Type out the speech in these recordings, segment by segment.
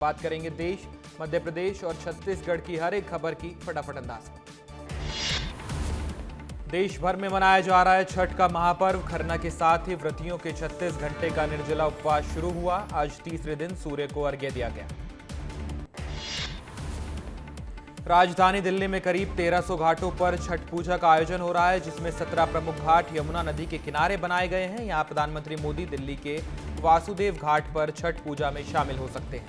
बात करेंगे देश, मध्य प्रदेश और छत्तीसगढ़ की हर एक खबर की फटाफट अंदाज में। देश भर में मनाया जा रहा है छठ का महापर्व। खरना के साथ ही व्रतियों के 36 घंटे का निर्जला उपवास शुरू हुआ। आज तीसरे दिन सूर्य को अर्घ्य दिया गया। राजधानी दिल्ली में करीब 1300 घाटों पर छठ पूजा का आयोजन हो रहा है, जिसमें 17 प्रमुख घाट यमुना नदी के किनारे बनाए गए हैं। यहां प्रधानमंत्री मोदी दिल्ली के वासुदेव घाट पर छठ पूजा में शामिल हो सकते हैं।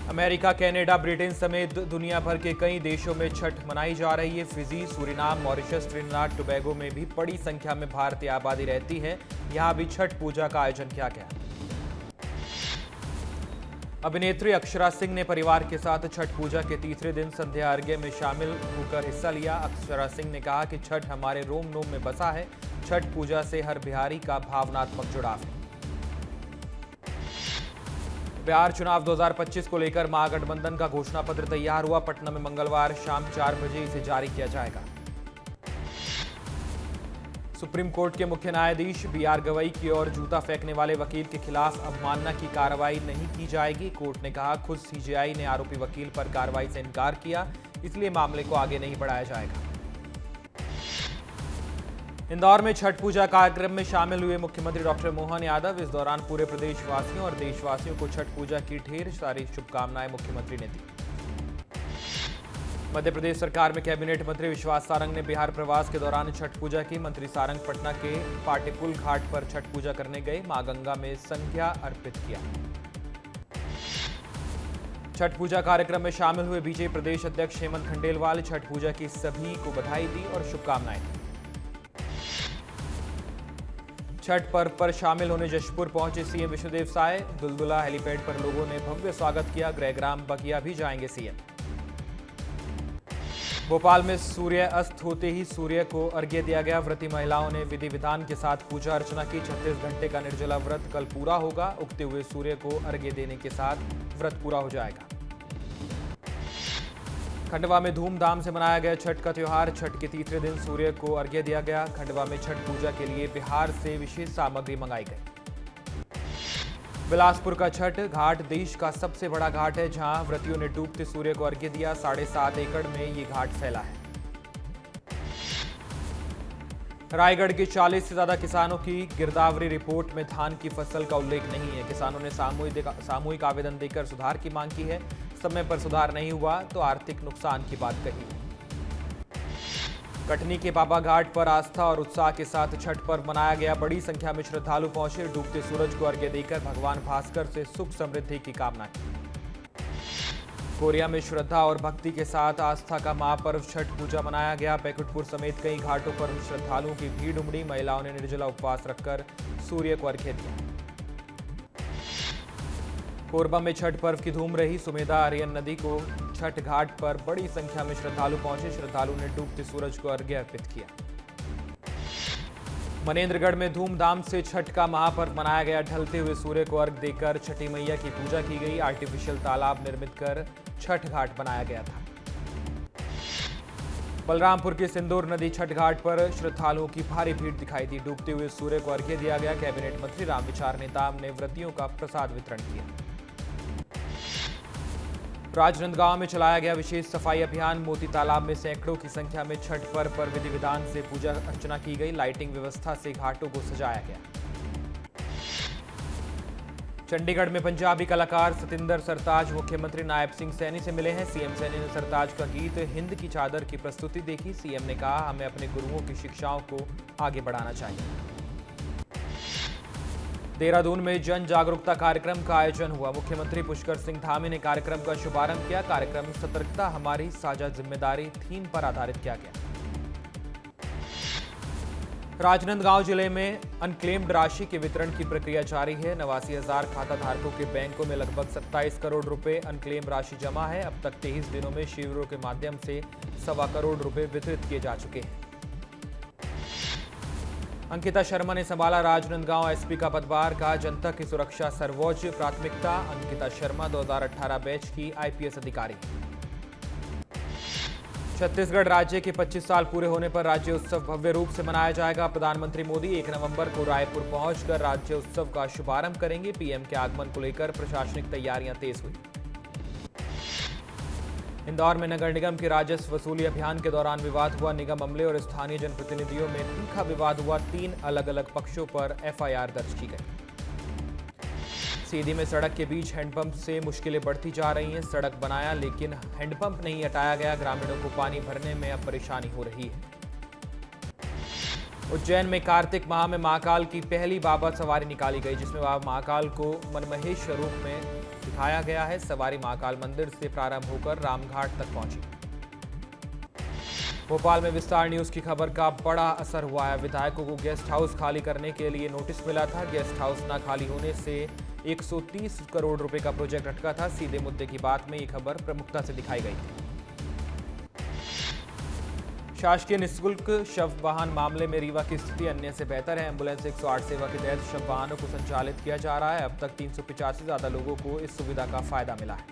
अमेरिका, कनाडा, ब्रिटेन समेत दुनिया भर के कई देशों में छठ मनाई जा रही है। Fiji, Suriname, Mauritius, Trinidad Tobago में भी बड़ी संख्या में भारतीय आबादी रहती है। यहां भी छठ पूजा का आयोजन किया गया। अभिनेत्री अक्षरा सिंह ने परिवार के साथ छठ पूजा के तीसरे दिन संध्या अर्घ्य में शामिल होकर हिस्सा लिया। अक्षरा सिंह ने कहा कि छठ हमारे रोम रोम में बसा है। छठ पूजा से हर बिहारी का भावनात्मक जुड़ाव है। बिहार चुनाव 2025 को लेकर महागठबंधन का घोषणा पत्र तैयार हुआ। पटना में मंगलवार शाम 4 बजे इसे जारी किया जाएगा। सुप्रीम कोर्ट के मुख्य न्यायाधीश BR गवई की ओर जूता फेंकने वाले वकील के खिलाफ अवमानना की कार्रवाई नहीं की जाएगी। कोर्ट ने कहा, खुद CJI ने आरोपी वकील पर कार्रवाई से इनकार किया, इसलिए मामले को आगे नहीं बढ़ाया जाएगा। इंदौर में छठ पूजा कार्यक्रम में शामिल हुए मुख्यमंत्री डॉक्टर मोहन यादव। इस दौरान पूरे प्रदेशवासियों और देशवासियों को छठ पूजा की ढेर सारी शुभकामनाएं मुख्यमंत्री ने दी। मध्य प्रदेश सरकार में कैबिनेट मंत्री विश्वास सारंग ने बिहार प्रवास के दौरान छठ पूजा की। मंत्री सारंग पटना के पाटेपुल घाट पर छठ पूजा करने गए। मां गंगा में संध्या अर्पित किया। छठ पूजा कार्यक्रम में शामिल हुए बीजेपी प्रदेश अध्यक्ष हेमंत खंडेलवाल छठ पूजा की सभी को बधाई दी और शुभकामनाएं दी। छठ पर्व पर शामिल होने जशपुर पहुंचे सीएम विष्णुदेव साय। दुलदुला हेलीपैड पर लोगों ने भव्य स्वागत किया। गृहग्राम बगिया भी जाएंगे सीएम। भोपाल में सूर्य अस्त होते ही सूर्य को अर्घ्य दिया गया। व्रती महिलाओं ने विधि विधान के साथ पूजा अर्चना की। 36 घंटे का निर्जला व्रत कल पूरा होगा। उगते हुए सूर्य को अर्घ्य देने के साथ व्रत पूरा हो जाएगा। खंडवा में धूमधाम से मनाया गया छठ का त्योहार। छठ के तीसरे दिन सूर्य को अर्घ्य दिया गया। खंडवा में छठ पूजा के लिए बिहार से विशेष सामग्री मंगाई गई। बिलासपुर का छठ घाट देश का सबसे बड़ा घाट है, जहां व्रतियों ने डूबते सूर्य को अर्घ्य दिया। 7.5 एकड़ में ये घाट फैला है। रायगढ़ के 40 से ज्यादा किसानों की गिरदावरी रिपोर्ट में धान की फसल का उल्लेख नहीं है। किसानों ने सामूहिक आवेदन देकर सुधार की मांग की है। समय पर सुधार नहीं हुआ तो आर्थिक नुकसान की बात कही। कटनी के बाबा घाट पर आस्था और उत्साह के साथ छठ पर्व मनाया गया। बड़ी संख्या में श्रद्धालु पहुंचे। डूबते सूरज को अर्घ्य देकर भगवान भास्कर से सुख समृद्धि की कामना की। कोरिया में श्रद्धा और भक्ति के साथ आस्था का महापर्व छठ पूजा मनाया गया। बैकुंठपुर समेत कई घाटों पर श्रद्धालुओं की भीड़ उमड़ी। महिलाओं ने निर्जला उपवास रखकर सूर्य को अर्घ्य दिया। कोरबा में छठ पर्व की धूम रही। सुमेधा आर्यन नदी को छठ घाट पर बड़ी संख्या में श्रद्धालु पहुंचे। श्रद्धालु ने डूबते सूरज को अर्घ्य अर्पित किया। मनेंद्रगढ़ में धूमधाम से छठ का महापर्व मनाया गया। ढलते हुए सूर्य को अर्घ्य देकर छठी मैया की पूजा की गई। आर्टिफिशियल तालाब निर्मित कर छठ घाट बनाया गया था। बलरामपुर के सिंदूर नदी छठ घाट पर श्रद्धालुओं की भारी भीड़ दिखाई दी। डूबते हुए सूर्य को अर्घ्य दिया गया। कैबिनेट मंत्री रामविचार नेताम ने व्रतियों का प्रसाद वितरण किया। राजनांदगांव में चलाया गया विशेष सफाई अभियान। मोती तालाब में सैकड़ों की संख्या में छठ पर्व पर विधि विधान से पूजा अर्चना की गई। लाइटिंग व्यवस्था से घाटों को सजाया गया। चंडीगढ़ में पंजाबी कलाकार सतिंदर सरताज मुख्यमंत्री नायब सिंह सैनी से मिले हैं। सीएम सैनी ने सरताज का गीत हिंद की चादर की प्रस्तुति देखी। सीएम ने कहा, हमें अपने गुरुओं की शिक्षाओं को आगे बढ़ाना चाहिए। देहरादून में जन जागरूकता कार्यक्रम का आयोजन हुआ। मुख्यमंत्री पुष्कर सिंह धामी ने कार्यक्रम का शुभारंभ किया। कार्यक्रम सतर्कता हमारी साझा जिम्मेदारी थीम पर आधारित किया गया। राजनांदगांव जिले में अनक्लेम्ड राशि के वितरण की प्रक्रिया जारी है। 89,000 खाता धारकों के बैंकों में लगभग 27 करोड़ रुपए अनक्लेम्ड राशि जमा है। अब तक 23 दिनों में शिविरों के माध्यम से 1.25 करोड़ रुपए वितरित किए जा चुके हैं। अंकिता शर्मा ने संभाला राजनांदगांव एसपी का पदभार। कहा, जनता की सुरक्षा सर्वोच्च प्राथमिकता। अंकिता शर्मा 2018 बैच की IPS अधिकारी। छत्तीसगढ़ राज्य के 25 साल पूरे होने पर राज्य उत्सव भव्य रूप से मनाया जाएगा। प्रधानमंत्री मोदी 1 नवंबर को रायपुर पहुंचकर राज्य उत्सव का शुभारंभ करेंगे। पीएम के आगमन को लेकर प्रशासनिक तैयारियां तेज हुई। इंदौर में नगर निगम के राजस्व वसूली अभियान के दौरान विवाद हुआ। निगम अमले और स्थानीय जनप्रतिनिधियों में तीखा विवाद हुआ। 3 अलग अलग पक्षों पर एफआईआर दर्ज की गई। सीधी में सड़क के बीच हैंडपंप से मुश्किलें बढ़ती जा रही हैं। सड़क बनाया लेकिन हैंडपंप नहीं हटाया गया। ग्रामीणों को पानी भरने में अब परेशानी हो रही है। उज्जैन में कार्तिक माह में महाकाल की पहली बाबा सवारी निकाली गई, जिसमें बाबा महाकाल को मनमहेश स्वरूप में दिखाया गया है। सवारी महाकाल मंदिर से प्रारंभ होकर रामघाट तक पहुंची। भोपाल में विस्तार न्यूज की खबर का बड़ा असर हुआ है। विधायकों को गेस्ट हाउस खाली करने के लिए नोटिस मिला था। गेस्ट हाउस न खाली होने से 130 करोड़ रुपए का प्रोजेक्ट अटका था। सीधे मुद्दे की बात में ये खबर प्रमुखता से दिखाई गई थी। शासकीय निःशुल्क शव वाहन मामले में रीवा की स्थिति अन्य से बेहतर है। एम्बुलेंस 108 सेवा के तहत शव वाहनों को संचालित किया जा रहा है। अब तक 385 से ज्यादा लोगों को इस सुविधा का फायदा मिला है।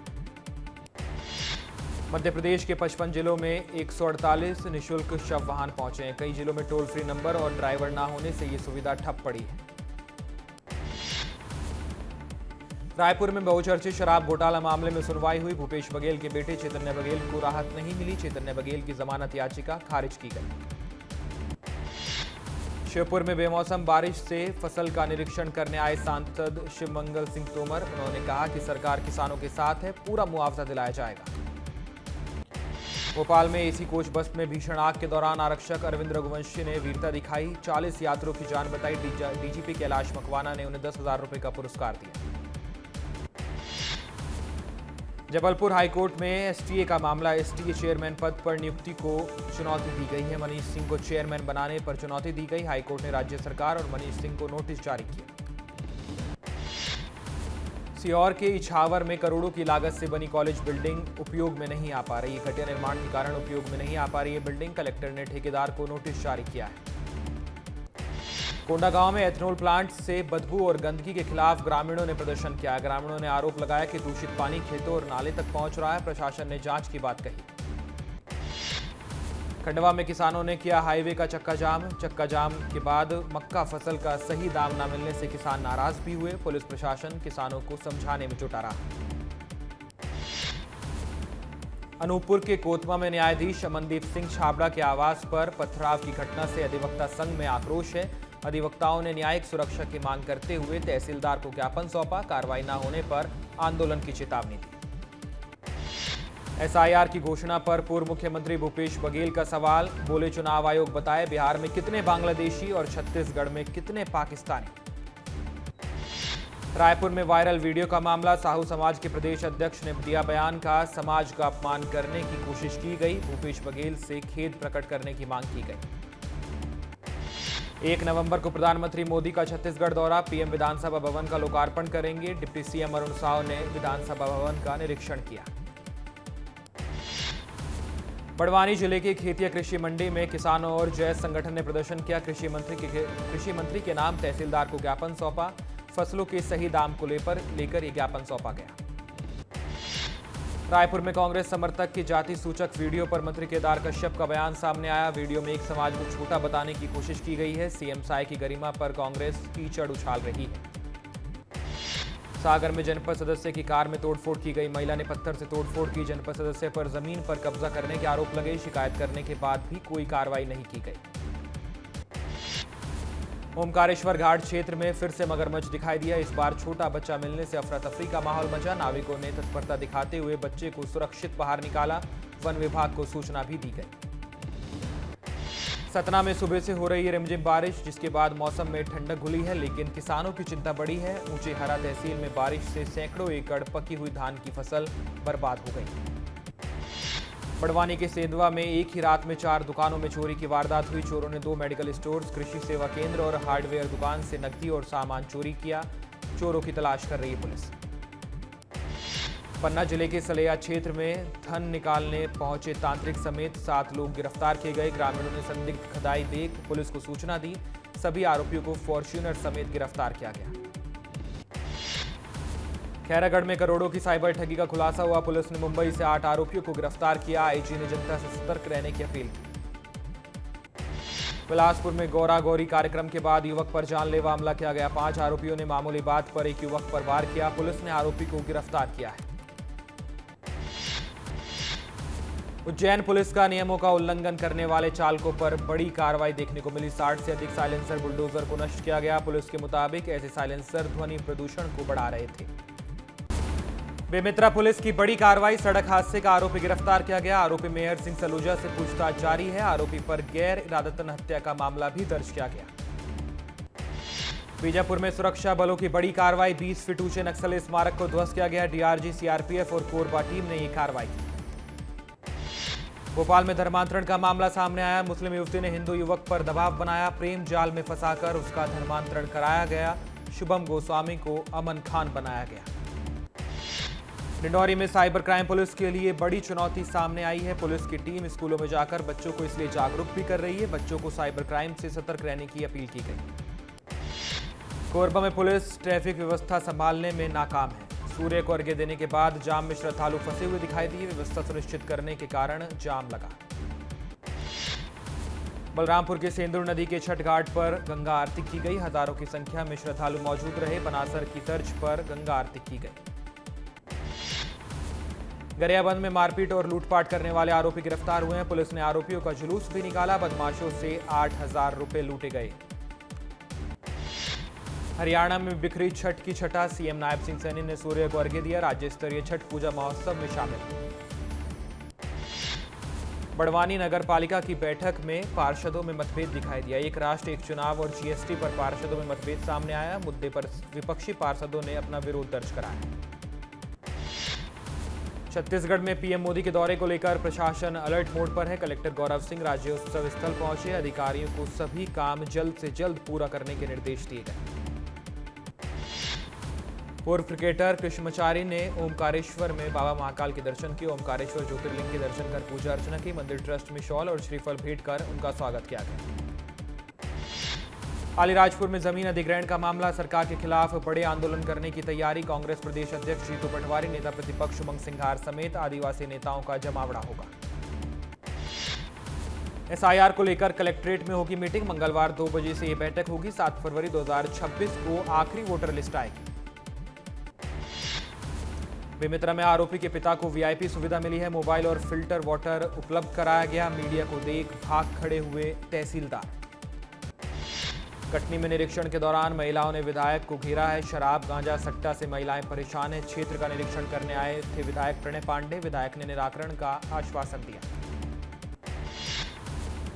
मध्य प्रदेश के 55 जिलों में 148 निःशुल्क शव वाहन पहुंचे हैं। कई जिलों में टोल फ्री नंबर और ड्राइवर न होने से ये सुविधा ठप पड़ी है। रायपुर में बहुचर्चित शराब घोटाला मामले में सुनवाई हुई। भूपेश बघेल के बेटे चैतन्य बघेल को राहत नहीं मिली। चैतन्य बघेल की जमानत याचिका खारिज की गई। शिवपुर में बेमौसम बारिश से फसल का निरीक्षण करने आए सांसद शिवमंगल सिंह तोमर। उन्होंने कहा कि सरकार किसानों के साथ है, पूरा मुआवजा दिलाया जाएगा। भोपाल में एसी कोच बस में भीषण आग के दौरान आरक्षक अरविंद रघुवंशी ने वीरता दिखाई। 40 यात्रियों की जान बचाई। डीजीपी कैलाश मकवाना ने उन्हें 10,000 रुपए का पुरस्कार दिया। जबलपुर हाईकोर्ट में एसटीए का मामला। एसटीए चेयरमैन पद पर नियुक्ति को चुनौती दी गई है। मनीष सिंह को चेयरमैन बनाने पर चुनौती दी गई। हाईकोर्ट ने राज्य सरकार और मनीष सिंह को नोटिस जारी किया। सीहोर के इछावर में करोड़ों की लागत से बनी कॉलेज बिल्डिंग उपयोग में नहीं आ पा रही है। घटिया निर्माण के कारण उपयोग में नहीं आ पा रही है बिल्डिंग। कलेक्टर ने ठेकेदार को नोटिस जारी किया है। कोंडागांव में एथेनॉल प्लांट से बदबू और गंदगी के खिलाफ ग्रामीणों ने प्रदर्शन किया। ग्रामीणों ने आरोप लगाया कि दूषित पानी खेतों और नाले तक पहुंच रहा है। प्रशासन ने जांच की बात कही। खंडवा में किसानों ने किया हाईवे का चक्का जाम। चक्का जाम के बाद मक्का फसल का सही दाम न मिलने से किसान नाराज भी हुए। पुलिस प्रशासन किसानों को समझाने में जुटा रहा। अनूपपुर के कोतमा में न्यायाधीश अमनदीप सिंह छाबड़ा के आवास पर पथराव की घटना से अधिवक्ता संघ में आक्रोश है। अधिवक्ताओं ने न्यायिक सुरक्षा की मांग करते हुए तहसीलदार को ज्ञापन सौंपा। कार्रवाई न होने पर आंदोलन की चेतावनी दी। एसआईआर की घोषणा पर पूर्व मुख्यमंत्री भूपेश बघेल का सवाल। बोले, चुनाव आयोग बताए बिहार में कितने बांग्लादेशी और छत्तीसगढ़ में कितने पाकिस्तानी। रायपुर में वायरल वीडियो का मामला। साहू समाज के प्रदेश अध्यक्ष ने दिया बयान। का समाज का अपमान करने की कोशिश की गई। भूपेश बघेल से खेद प्रकट करने की मांग की गई। 1 नवंबर को प्रधानमंत्री मोदी का छत्तीसगढ़ दौरा। पीएम विधानसभा भवन का लोकार्पण करेंगे। डिप्टी सीएम अरुण साव ने विधानसभा भवन का निरीक्षण किया। बड़वानी जिले की खेतिया कृषि मंडी में किसानों और जैस संगठन ने प्रदर्शन किया। कृषि मंत्री के नाम तहसीलदार को ज्ञापन सौंपा। फसलों के सही दाम को लेकर ये ज्ञापन सौंपा गया। रायपुर में कांग्रेस समर्थक की जाति सूचक वीडियो पर मंत्री केदार कश्यप का बयान सामने आया। वीडियो में एक समाज को छोटा बताने की कोशिश की गई है। सीएम साय की गरिमा पर कांग्रेस कीचड़ उछाल रही है। सागर में जनपद सदस्य की कार में तोड़फोड़ की गई। महिला ने पत्थर से तोड़फोड़ की। जनपद सदस्य पर जमीन पर कब्जा करने के आरोप लगे। शिकायत करने के बाद भी कोई कार्रवाई नहीं की गई। ओमकारेश्वर घाट क्षेत्र में फिर से मगरमच्छ दिखाई दिया। इस बार छोटा बच्चा मिलने से अफरा तफरी का माहौल मचा। नाविकों ने तत्परता दिखाते हुए बच्चे को सुरक्षित बाहर निकाला। वन विभाग को सूचना भी दी गई। सतना में सुबह से हो रही है रिमझिम बारिश, जिसके बाद मौसम में ठंडक घुली है, लेकिन किसानों की चिंता बढ़ी है। ऊंचे हरा तहसील में बारिश से सैकड़ों एकड़ पकी हुई धान की फसल बर्बाद हो गई। बड़वानी के सेंधवा में एक ही रात में 4 दुकानों में चोरी की वारदात हुई। चोरों ने 2 मेडिकल स्टोर्स, कृषि सेवा केंद्र और हार्डवेयर दुकान से नकदी और सामान चोरी किया। चोरों की तलाश कर रही है पुलिस। पन्ना जिले के सलेया क्षेत्र में धन निकालने पहुंचे तांत्रिक समेत 7 लोग गिरफ्तार किए गए। ग्रामीणों ने संदिग्ध खदाई देख पुलिस को सूचना दी। सभी आरोपियों को फॉर्च्यूनर समेत गिरफ्तार किया गया। खैरागढ़ में करोड़ों की साइबर ठगी का खुलासा हुआ। पुलिस ने मुंबई से 8 आरोपियों को गिरफ्तार किया। आईजी ने जनता से सतर्क रहने की अपील की। बिलासपुर में गौरा गौरी कार्यक्रम के बाद युवक पर जानलेवा हमला किया गया। 5 आरोपियों ने मामूली बात पर एक युवक पर वार किया। पुलिस ने आरोपी को गिरफ्तार किया है। उज्जैन पुलिस का नियमों का उल्लंघन करने वाले चालकों पर बड़ी कार्रवाई देखने को मिली। 60 से अधिक साइलेंसर बुलडोजर को नष्ट किया गया। पुलिस के मुताबिक ऐसे साइलेंसर ध्वनि प्रदूषण को बढ़ा रहे थे। बेमित्रा पुलिस की बड़ी कार्रवाई, सड़क हादसे का आरोपी गिरफ्तार किया गया। आरोपी मेहर सिंह सलूजा से पूछताछ जारी है। आरोपी पर गैर इरादतन हत्या का मामला भी दर्ज किया गया। बीजापुर में सुरक्षा बलों की बड़ी कार्रवाई, 20 फीट ऊंचे नक्सली स्मारक को ध्वस्त किया गया। डीआरजी, सीआरपीएफ और कोरबा टीम ने यह कार्रवाई की। भोपाल में धर्मांतरण का मामला सामने आया। मुस्लिम युवती ने हिंदू युवक पर दबाव बनाया। प्रेम जाल में फंसाकर उसका धर्मांतरण कराया गया। शुभम गोस्वामी को अमन खान बनाया गया। डिंडौरी में साइबर क्राइम पुलिस के लिए बड़ी चुनौती सामने आई है। पुलिस की टीम स्कूलों में जाकर बच्चों को इसलिए जागरूक भी कर रही है। बच्चों को साइबर क्राइम से सतर्क रहने की अपील की गई। कोरबा में पुलिस ट्रैफिक व्यवस्था संभालने में नाकाम है। सूर्य को अर्घ्य देने के बाद जाम में श्रद्धालु फंसे हुए दिखाई दिए। व्यवस्था सुनिश्चित करने के कारण जाम लगा। बलरामपुर के सेंदुर नदी के छठ घाट पर गंगा आरती की गई। हजारों की संख्या में श्रद्धालु मौजूद रहे। बनासर की तर्ज पर गंगा आरती की गई। गरियाबंद में मारपीट और लूटपाट करने वाले आरोपी गिरफ्तार हुए हैं। पुलिस ने आरोपियों का जुलूस भी निकाला। बदमाशों से 8,000 रुपए लूटे गए। हरियाणा में बिखरी छठ की छठा, सीएम नायब सिंह सैनी ने सूर्य को अर्घ्य दिया। राज्य स्तरीय छठ पूजा महोत्सव में शामिल। बड़वानी नगर पालिका की बैठक में पार्षदों में मतभेद दिखाई दिया। एक राष्ट्र एक चुनाव और जीएसटी पर पार्षदों में मतभेद सामने आया। मुद्दे पर विपक्षी पार्षदों ने अपना विरोध दर्ज कराया। छत्तीसगढ़ में पीएम मोदी के दौरे को लेकर प्रशासन अलर्ट मोड पर है। कलेक्टर गौरव सिंह राज्योत्सव स्थल पहुंचे। अधिकारियों को सभी काम जल्द से जल्द पूरा करने के निर्देश दिए गए। पूर्व क्रिकेटर कृष्णमाचारी ने ओमकारेश्वर में बाबा महाकाल के दर्शन किए। ओमकारेश्वर ज्योतिर्लिंग के दर्शन कर पूजा अर्चना की। मंदिर ट्रस्ट में शॉल और श्रीफल भेंट कर उनका स्वागत किया गया। अलीराजपुर में जमीन अधिग्रहण का मामला, सरकार के खिलाफ बड़े आंदोलन करने की तैयारी। कांग्रेस प्रदेश अध्यक्ष जीतू पटवारी, नेता प्रतिपक्ष उमंग सिंघार समेत आदिवासी नेताओं का जमावड़ा होगा। एसआईआर को लेकर कलेक्ट्रेट में होगी मीटिंग। मंगलवार 2 बजे से यह बैठक होगी। 7 फरवरी 2026 को आखिरी वोटर लिस्ट आएगी। बेमित्रा में आरोपी के पिता को वीआईपी सुविधा मिली है। मोबाइल और फिल्टर वाटर उपलब्ध कराया गया। मीडिया को देख भाग खड़े हुए तहसीलदार। कटनी में निरीक्षण के दौरान महिलाओं ने विधायक को घेरा है। शराब, गांजा, सट्टा से महिलाएं परेशान हैं। क्षेत्र का निरीक्षण करने आए थे विधायक प्रणय पांडे। विधायक ने निराकरण का आश्वासन दिया।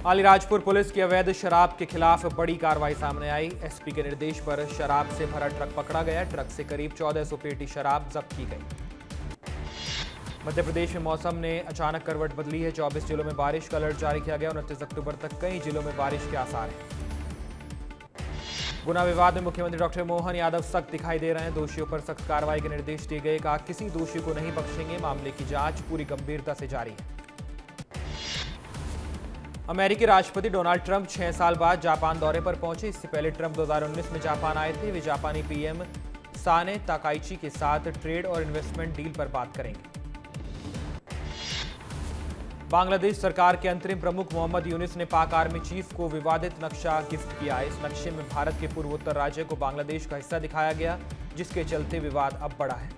अलीराजपुर पुलिस की अवैध शराब के खिलाफ बड़ी कार्रवाई सामने आई। एसपी के निर्देश पर शराब से भरा ट्रक पकड़ा गया। ट्रक से करीब 1400 पेटी शराब जब्त की गई। मध्य प्रदेश में मौसम ने अचानक करवट बदली है। 24 जिलों में बारिश का अलर्ट जारी किया गया। 29 अक्टूबर तक कई जिलों में बारिश के आसार हैं। गुना विवाद में मुख्यमंत्री डॉक्टर मोहन यादव सख्त दिखाई दे रहे हैं। दोषियों पर सख्त कार्रवाई के निर्देश दिए गए। कहा, किसी दोषी को नहीं बख्शेंगे। मामले की जांच पूरी गंभीरता से जारी है। अमेरिकी राष्ट्रपति डोनाल्ड ट्रंप 6 साल बाद जापान दौरे पर पहुंचे। इससे पहले ट्रंप 2019 में जापान आए थे। वे जापानी पीएम साने ताकाइची के साथ ट्रेड और इन्वेस्टमेंट डील पर बात करेंगे। बांग्लादेश सरकार के अंतरिम प्रमुख मोहम्मद यूनिस ने पाक आर्मी चीफ को विवादित नक्शा गिफ्ट किया। इस नक्शे में भारत के पूर्वोत्तर राज्य को बांग्लादेश का हिस्सा दिखाया गया, जिसके चलते विवाद अब बढ़ा है।